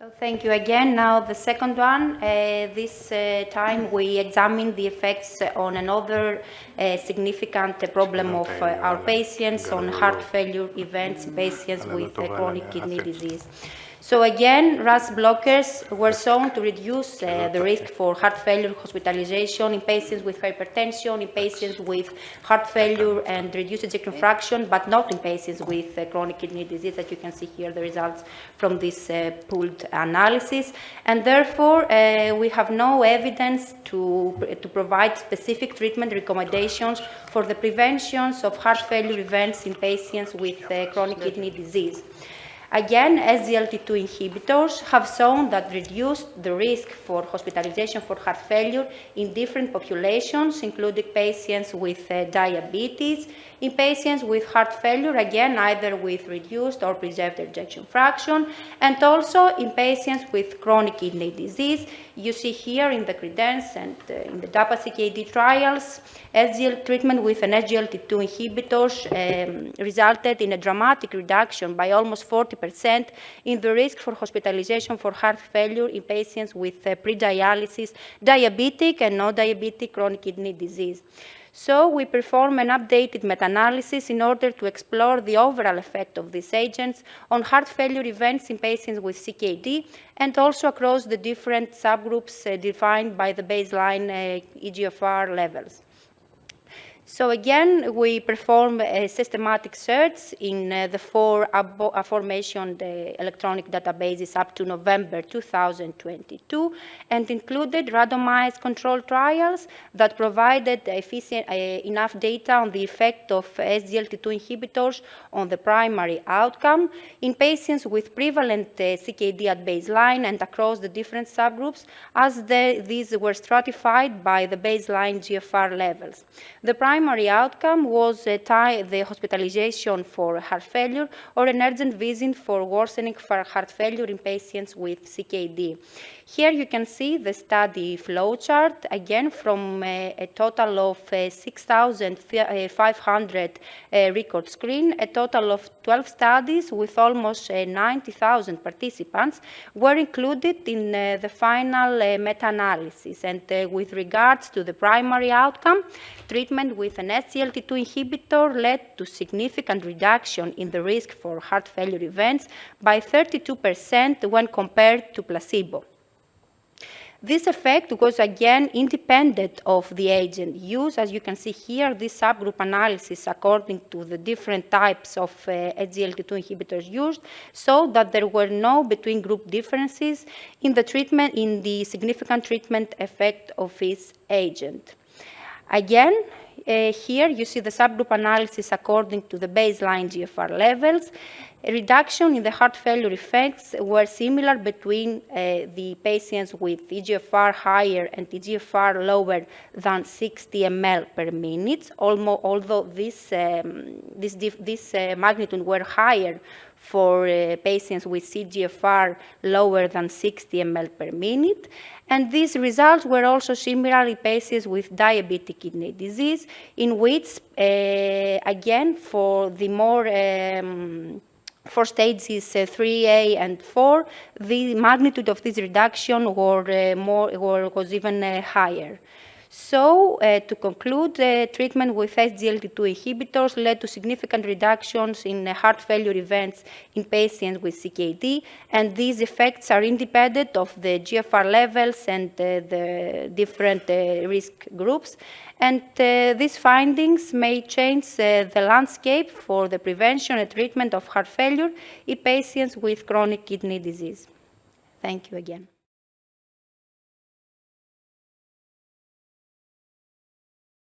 So thank you again. Now the second one, this time we examine the effects on another significant problem of our patients on heart failure events in patients with chronic kidney disease. So again, RAS blockers were shown to reduce the risk for heart failure hospitalization in patients with hypertension, in patients with heart failure and reduced ejection fraction, but not in patients with chronic kidney disease, as you can see here, the results from this pooled analysis. And therefore, we have no evidence to provide specific treatment recommendations for the prevention of heart failure events in patients with chronic kidney disease. Again, SGLT2 inhibitors have shown that reduced the risk for hospitalization for heart failure in different populations, including patients with diabetes, in patients with heart failure, again, either with reduced or preserved ejection fraction, and also in patients with chronic kidney disease. You see here in the CREDENCE and in the DAPA-CKD trials, treatment with an SGLT2 inhibitors resulted in a dramatic reduction by almost 40% in the risk for hospitalization for heart failure in patients with pre-dialysis, diabetic and non-diabetic chronic kidney disease. So we perform an updated meta-analysis in order to explore the overall effect of these agents on heart failure events in patients with CKD and also across the different subgroups defined by the baseline eGFR levels. So again, we perform a systematic search in the four aforementioned electronic databases up to November 2022 and included randomized control trials that provided enough data on the effect of SGLT2 inhibitors on the primary outcome in patients with prevalent CKD at baseline and across the different subgroups as these were stratified by the baseline GFR levels. The primary outcome was the hospitalization for heart failure or an urgent visit for worsening for heart failure in patients with CKD. Here you can see the study flowchart, again from a total of 6,500 record screen, a total of 12 studies with almost 90,000 participants were included in the final meta-analysis. And with regards to the primary outcome, treatment with an SGLT2 inhibitor led to significant reduction in the risk for heart failure events by 32% when compared to placebo. This effect was again independent of the agent used. As you can see here, this subgroup analysis according to the different types of SGLT2 inhibitors used showed that there were no between group differences in the treatment, in the significant treatment effect of this agent. Again, here you see the subgroup analysis according to the baseline GFR levels. A reduction in the heart failure effects were similar between the patients with eGFR higher and eGFR lower than 60 ml per minute, although this magnitude were higher for patients with CGFR lower than 60 ml per minute. And these results were also similar in patients with diabetic kidney disease, in which, again, for the more for stages 3A and 4, the magnitude of this reduction was even higher. So, to conclude, treatment with SGLT2 inhibitors led to significant reductions in heart failure events in patients with CKD, and these effects are independent of the GFR levels and the different risk groups. And these findings may change the landscape for the prevention and treatment of heart failure in patients with chronic kidney disease. Thank you again.